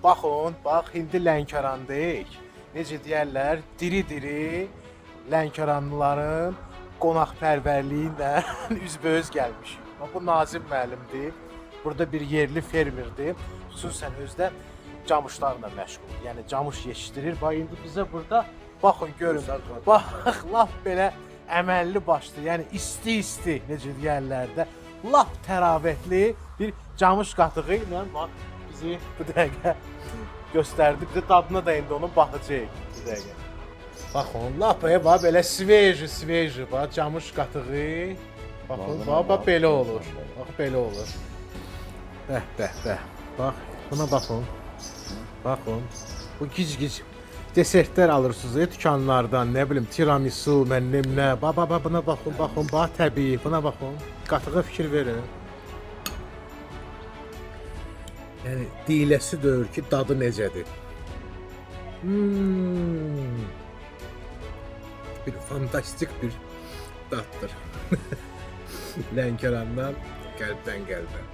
Baxın, bax, indi Lənkərandayıq. Necə deyərlər, diri-diri Lənkəranlıların qonaqpərvərliyi ilə üzbəüz gəlmiş. Bu Nazim müəllimdir. Burada bir yerli fermerdir. Xüsusən özdə camışlarla məşğuldur. Yəni camış yetişdirir. Bax indi bizə burada baxın görün. Bax lap belə əməlli başlı, yəni isti-isti necə deyərlər də, lap təravətli bir camış qatığı ilə bax bizi bu dəqiqə göstərdi. Bizə dadına da indi onun baxacağıq bu dəqiqə. Baxın, lap bax belə sveji, bax camış qatığı. Baxın, bax belə olur. Bax belə olur. Bəh. Bax, buna baxın. Baxın. Bu gic-gic desertlər alırsınız dükanlardan, nə bilim, tiramisu, mənim nə. Bax, buna baxın, bax təbii, buna baxın. Qatığa fikir verin. Yəni deyiləsi deyil ki, dadı necədir. Bir fantastik bir daddır. Lənkərandan qəlbdən qəlbə.